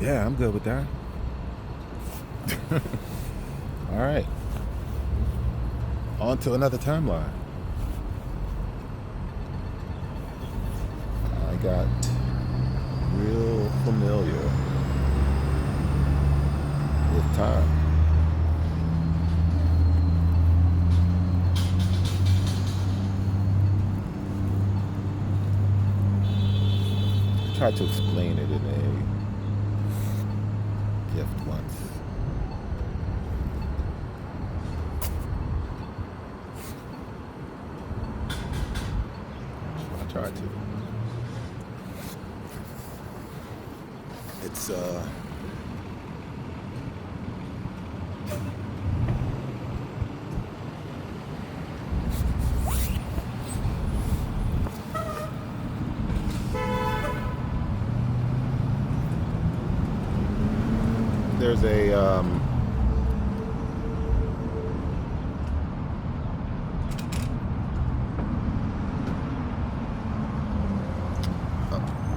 Yeah, I'm good with that. All right. On to another timeline. I got real familiar with time. I tried to explain it in a gift once. I tried to. It's there's a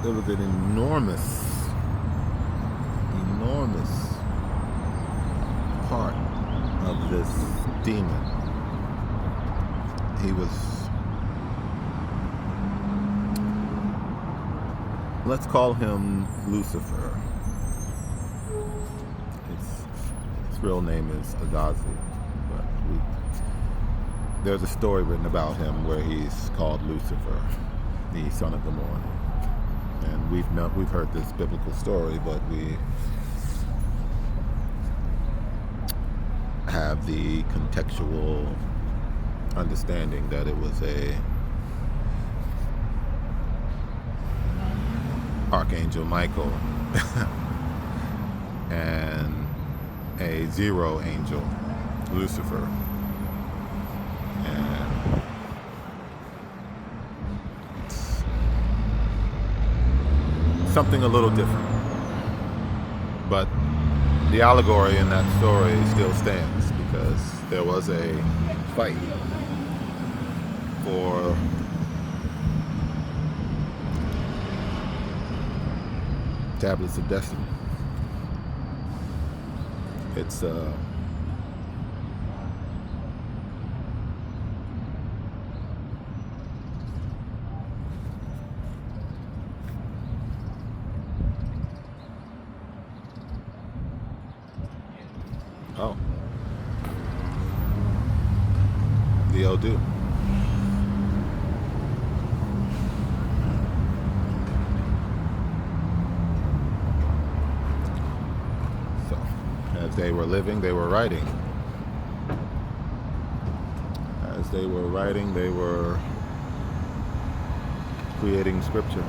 there was an enormous part of this demon. He was, let's call him Lucifer. His real name is Azazel, but there's a story written about him where he's called Lucifer, the son of the morning. And we've heard this biblical story, but we have the contextual understanding that it was a Archangel Michael and a zero angel, Lucifer. And something a little different, but the allegory in that story still stands because there was a fight for tablets of destiny. It's oh, the Odoo. So, as they were living, they were writing. As they were writing, they were creating scripture.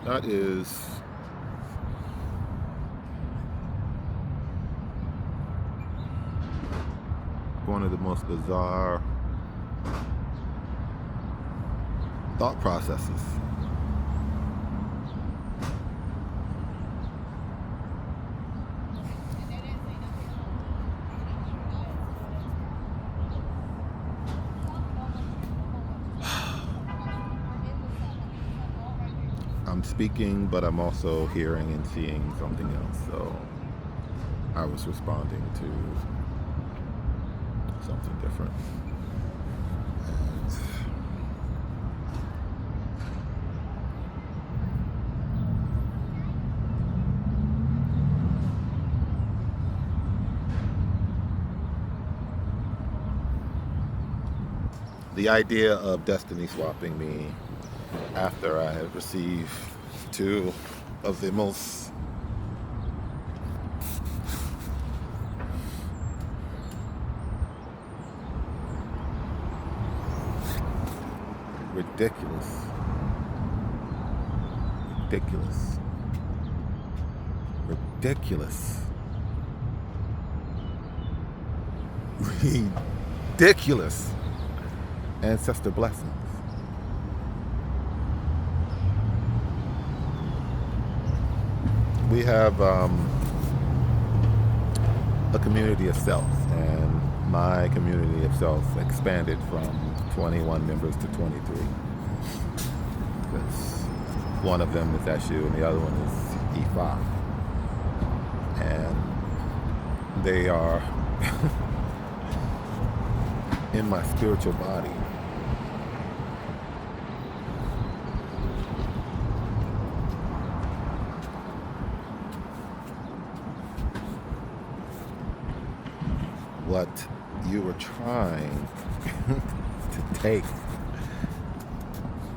That is one of the most bizarre thought processes. I'm speaking, but I'm also hearing and seeing something else. So I was responding to something different. And the idea of destiny swapping me after I had received two of the most ridiculous ancestor blessings. We have a community of self, and my community of self expanded from 21 members to 23. Because one of them is Esú and the other one is Ifa. And they are in my spiritual body. What you were trying to take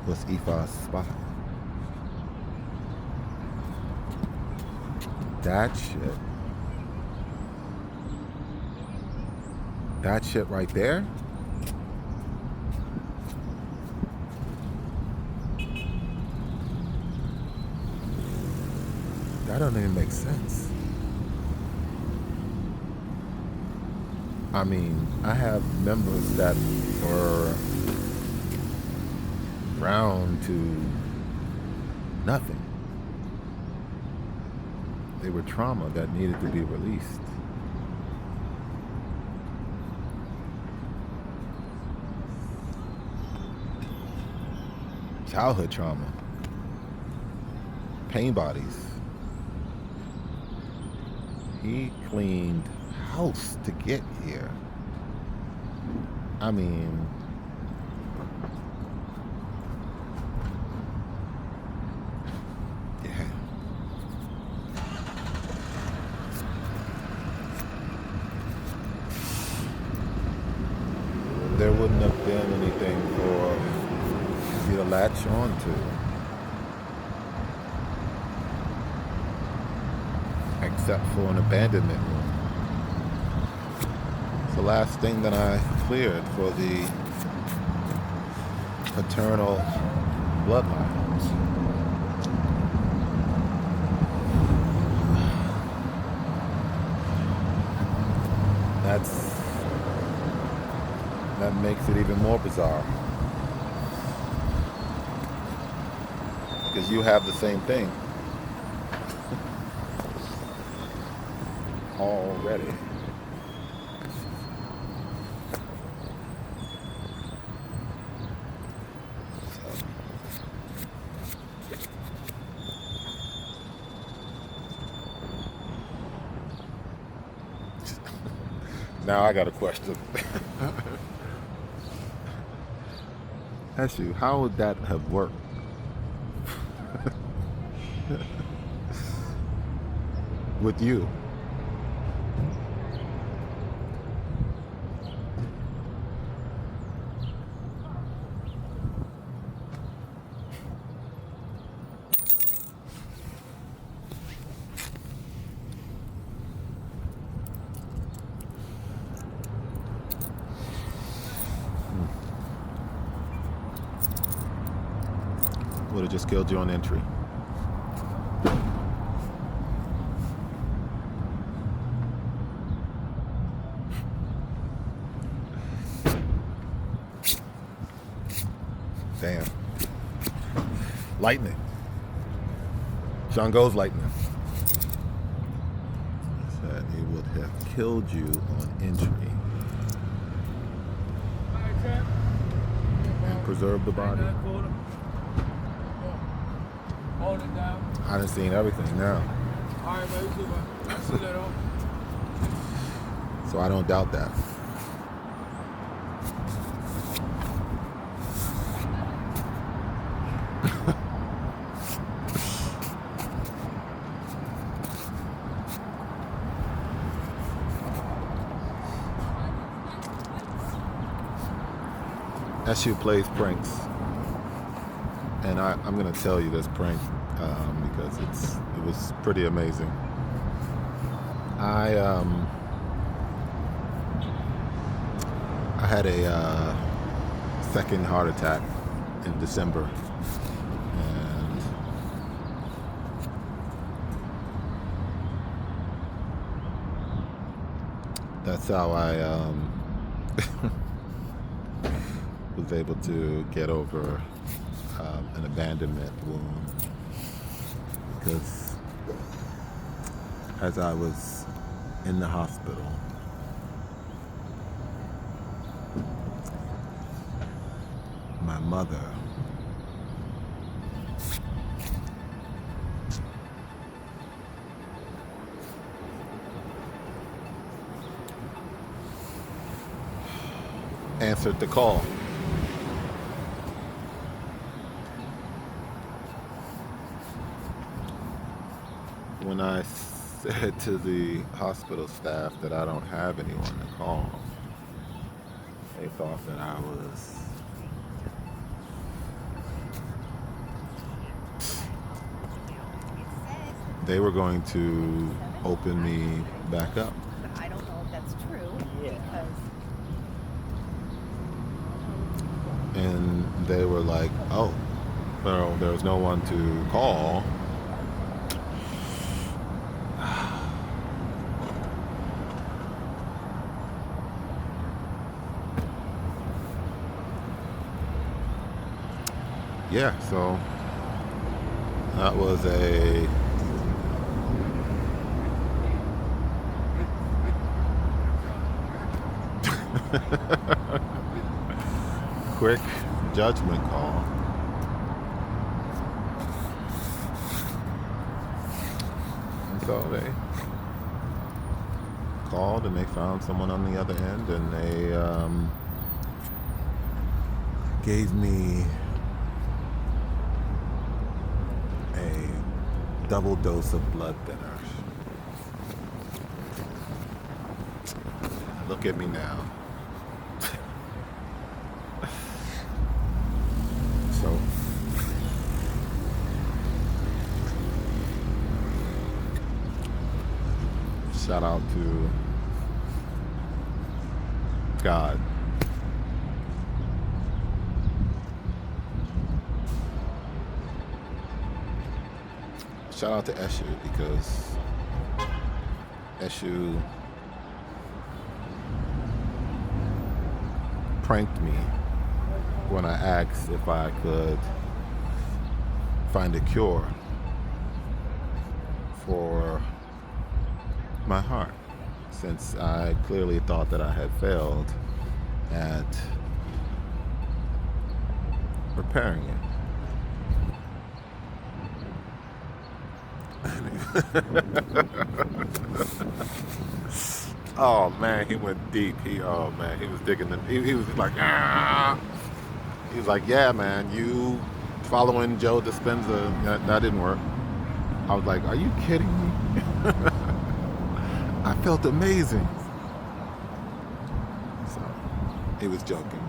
was Ifa's spot. That shit right there, that don't even make sense. I mean, I have members that were ground to nothing. They were trauma that needed to be released. Childhood trauma. Pain bodies. He cleaned house to get here. I mean, yeah. There wouldn't have been anything for you to latch on to, except for an abandonment room. It's the last thing that I cleared for the paternal bloodlines. That makes it even more bizarre. Because you have the same thing already. Now I got a question. Esú, how would that have worked? With you? Would have just killed you on entry. Damn. Lightning. Shango's lightning. Said he would have killed you on entry. And preserved the body. Hold it down. I done seen everything now. Alright, man, you see that on? So I don't doubt that. Esú plays pranks. And I'm going to tell you this prank because it was pretty amazing. I had a second heart attack in December, and that's how I was able to get over an abandonment wound, because as I was in the hospital, my mother answered the call. When I said to the hospital staff that I don't have anyone to call, they thought that I was they were going to open me back up. I don't know if that's true because And they were like, oh, well, there's no one to call. Yeah, so that was a quick judgment call. And so they called and they found someone on the other end, and they gave me a double dose of blood thinners. Look at me now. So shout out to God. Shout out to Esú, because Esú pranked me when I asked if I could find a cure for my heart, since I clearly thought that I had failed at repairing it. Oh man, he went deep. He was digging the. He was like, ah. He was like, yeah, man, you following Joe Dispenza, that didn't work. I was like, are you kidding me? I felt amazing. So he was joking.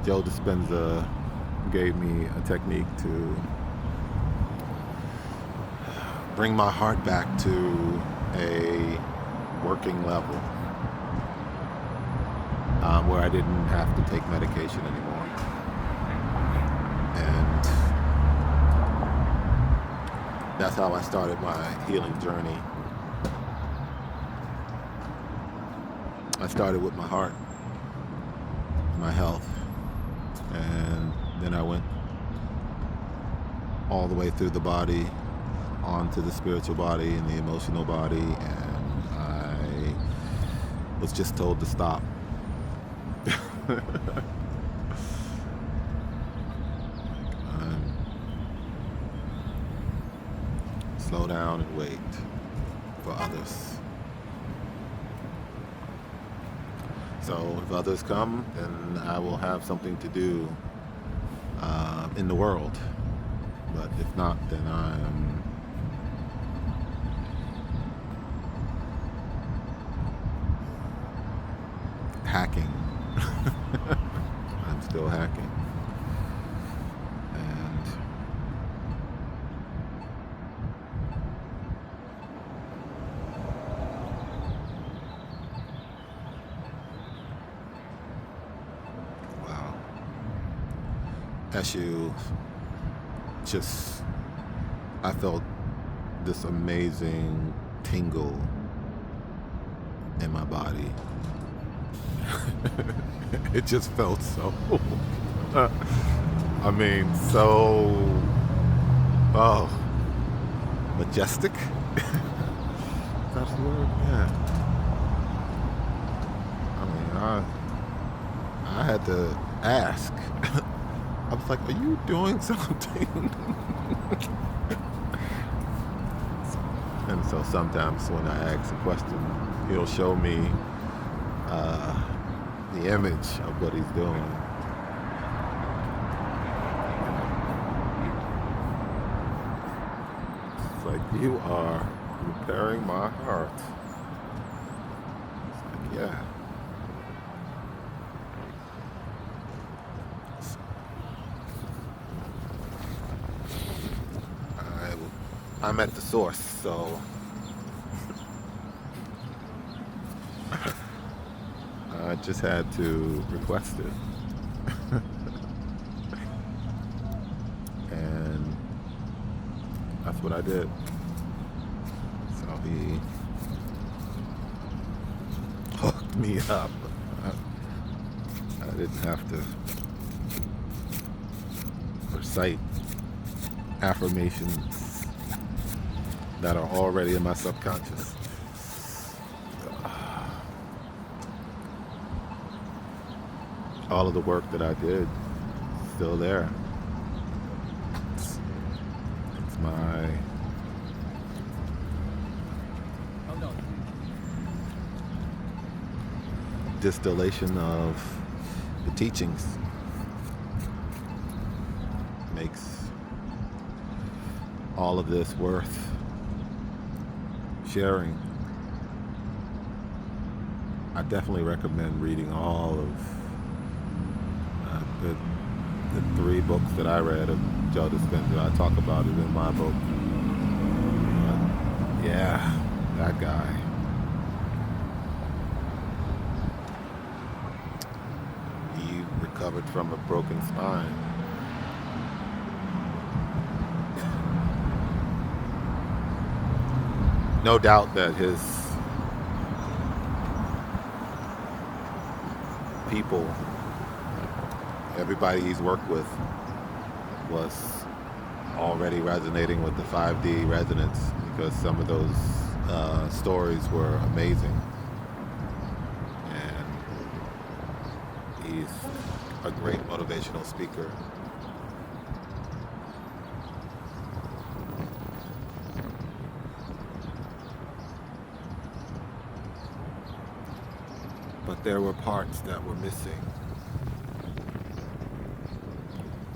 Joe Dispenza gave me a technique to bring my heart back to a working level, where I didn't have to take medication anymore. And that's how I started my healing journey. I started with my heart, my health, and then I went all the way through the body, onto the spiritual body and the emotional body, and I was just told to stop. Slow down and wait for others. So if others come, then I will have something to do in the world. But if not, then I am hacking. I'm still hacking. And wow. Esú, just, I felt this amazing tingle in my body. It just felt so, I mean, so, majestic. That's the word? Yeah. I mean, I had to ask. I was like, are you doing something? And so sometimes when I ask a question, he'll show me the image of what he's doing. It's like, you are repairing my heart. It's like, yeah. I'm at the source, so I just had to request it. And that's what I did. So he hooked me up. I didn't have to recite affirmations that are already in my subconscious. All of the work that I did is still there. It's my distillation of the teachings. Makes all of this worth sharing. I definitely recommend reading all of the 3 books that I read of Joe Dispenza. I talk about it in my book. Yeah, that guy. He recovered from a broken spine. No doubt that his people, everybody he's worked with, was already resonating with the 5D resonance, because some of those stories were amazing. And he's a great motivational speaker. But there were parts that were missing.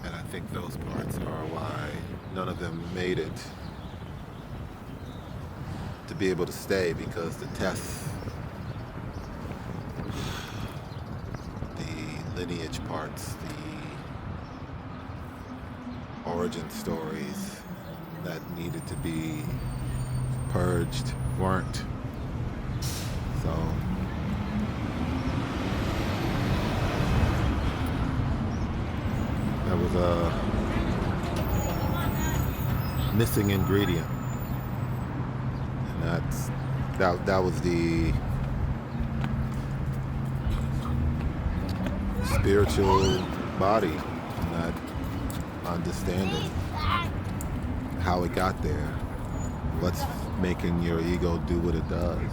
And I think those parts are why none of them made it to be able to stay, because the tests, the lineage parts, the origin stories that needed to be purged weren't. So that was a missing ingredient, and that was the spiritual body, not understanding how it got there, what's making your ego do what it does.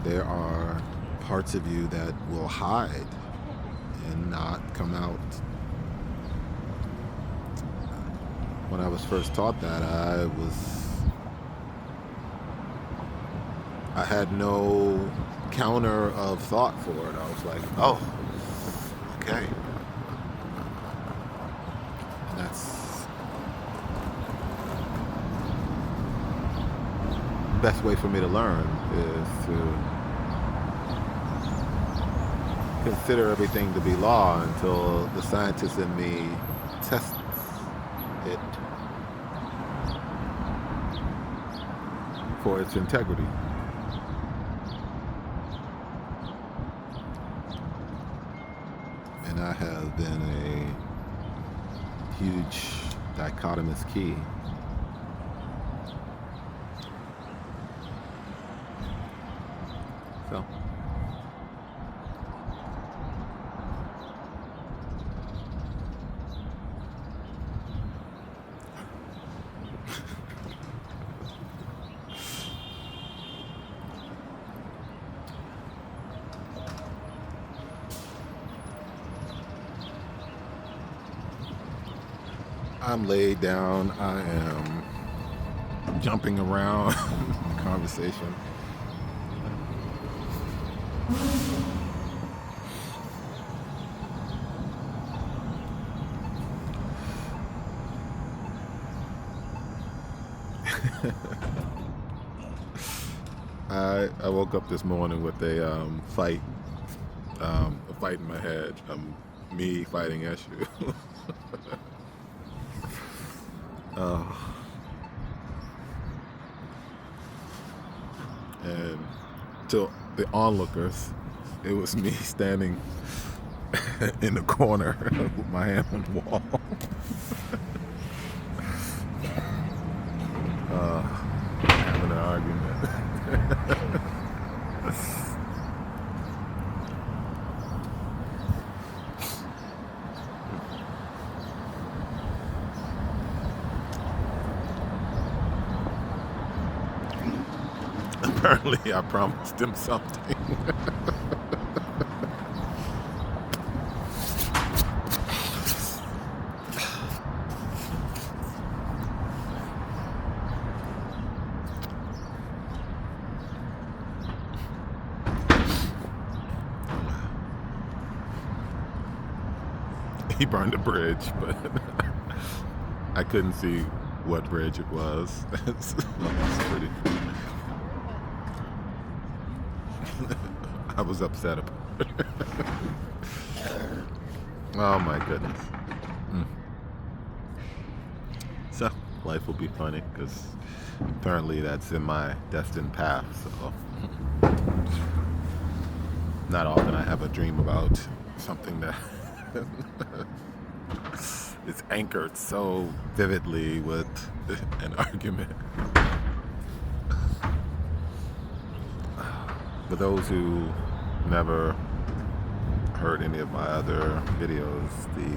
There are parts of you that will hide and not come out. When I was first taught that, I had no counter of thought for it. I was like, oh, okay. And that's the best way for me to learn, is to consider everything to be law until the scientist in me tests it for its integrity. And I have been a huge dichotomous key. So I'm laid down. I am jumping around in the conversation. I woke up this morning with a fight in my head. Me fighting Esú. And to the onlookers, it was me standing in the corner with my hand on the wall. Having an argument. Apparently, I promised him something. He burned a bridge, but I couldn't see what bridge it was. It's pretty. I was upset about it. Oh my goodness. So life will be funny because apparently that's in my destined path. So not often I have a dream about something that is anchored so vividly with an argument. For those who never heard any of my other videos, the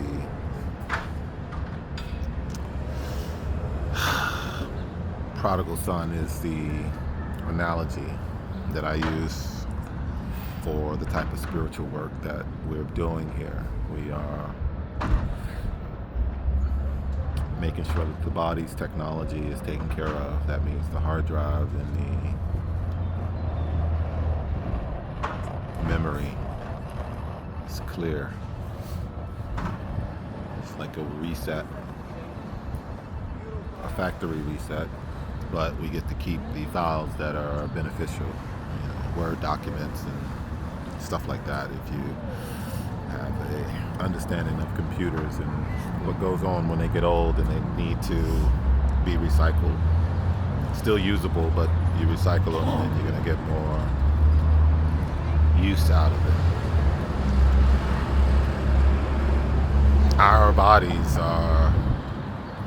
prodigal son is the analogy that I use for the type of spiritual work that we're doing here. We are making sure that the body's technology is taken care of. That means the hard drive and the memory is clear. It's like a reset, a factory reset, but we get to keep the files that are beneficial, Word documents and stuff like that. If you have a understanding of computers and what goes on when they get old and they need to be recycled, still usable, but you recycle them and you're going to get more use out of it. Our bodies are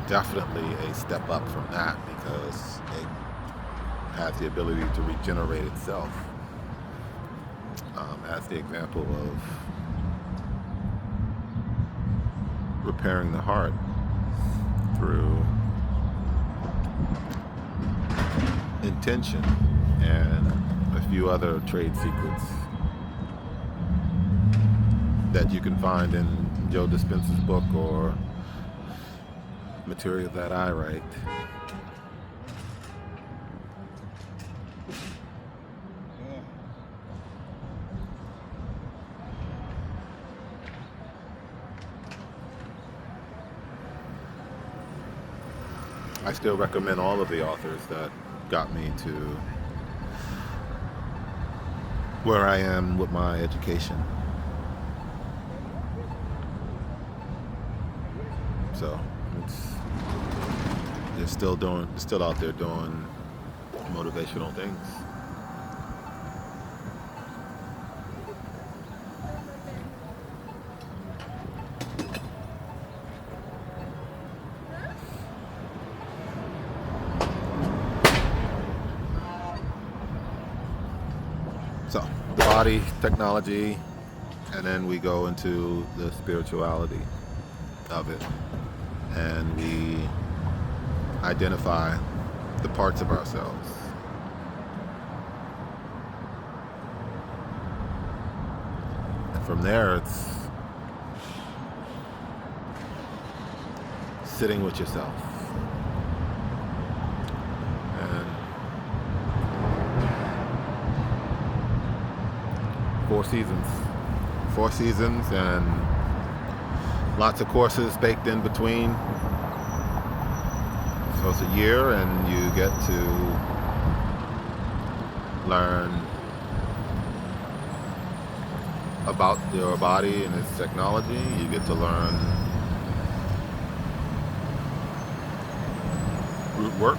definitely a step up from that because it has the ability to regenerate itself. As the example of repairing the heart through intention and a few other trade secrets that you can find in Joe Dispenza's book or material that I write. I still recommend all of the authors that got me to where I am with my education. So they're still out there doing motivational things. So the body, technology, and then we go into the spirituality of it. And we identify the parts of ourselves. And from there, it's sitting with yourself. And 4 seasons. 4 seasons and lots of courses baked in between. So it's a year and you get to learn about your body and its technology. You get to learn root work.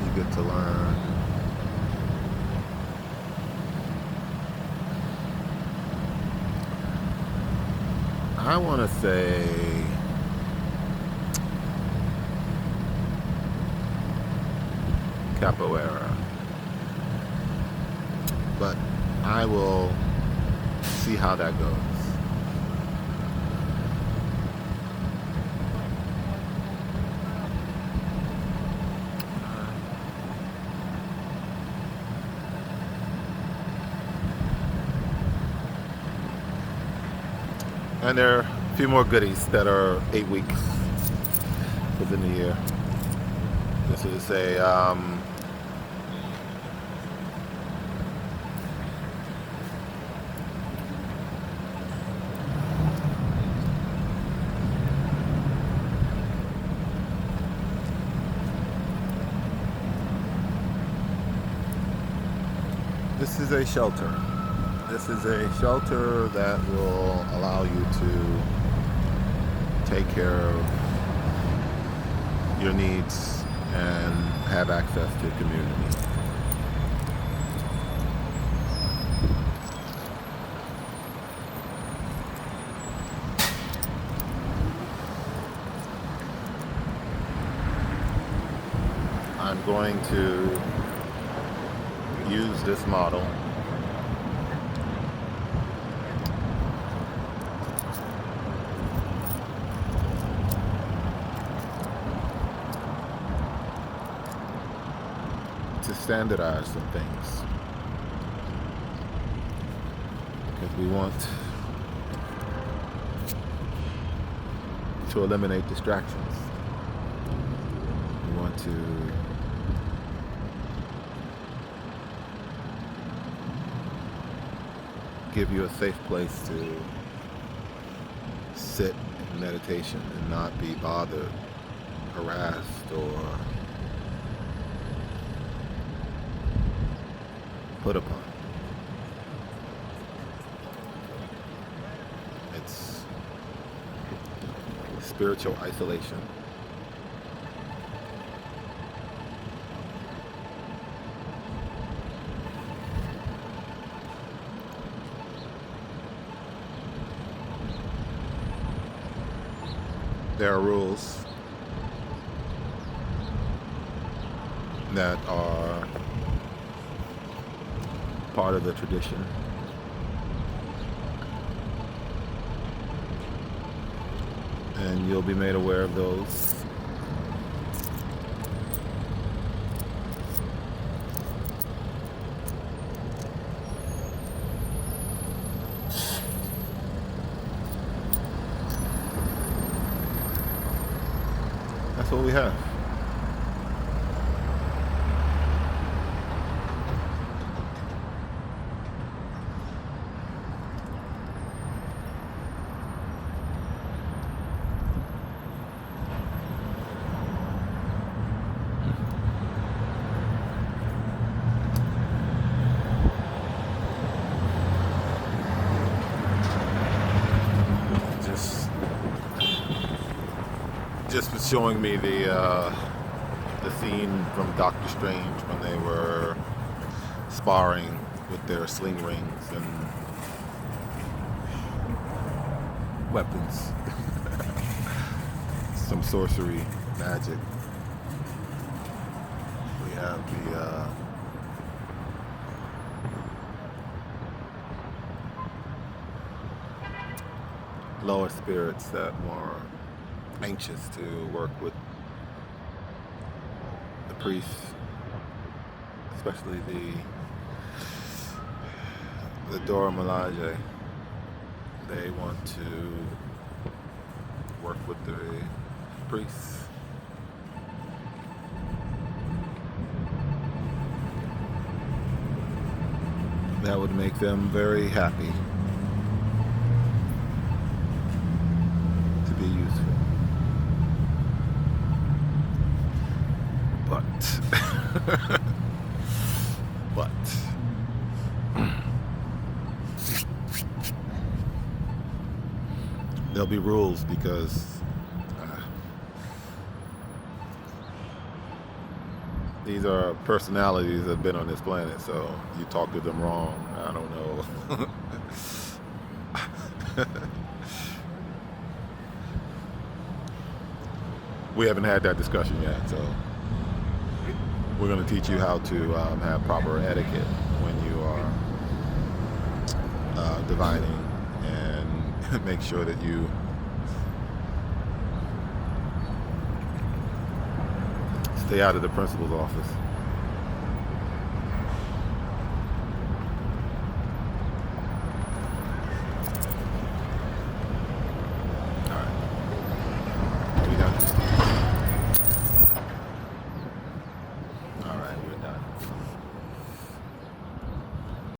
You get to learn I want to say capoeira, but I will see how that goes. And there are a few more goodies that are 8 weeks within the year. This is a this is a shelter. This is a shelter that will allow you to take care of your needs and have access to community. I'm going to use this model to standardize some things, because we want to eliminate distractions. We want to give you a safe place to sit in meditation and not be bothered, harassed, or put upon. It's spiritual isolation. There are rules that are part of the tradition. And you'll be made aware of those. That's what we have. Just was showing me the scene from Doctor Strange when they were sparring with their sling rings and weapons. Some sorcery, magic. We have the lower spirits that were anxious to work with the priests, especially the Dora Milaje. They want to work with the priests. That would make them very happy to be useful. But there'll be rules because these are personalities that have been on this planet, so you talk to them wrong, I don't know. We haven't had that discussion yet, so we're going to teach you how to have proper etiquette when you are divining, and make sure that you stay out of the principal's office.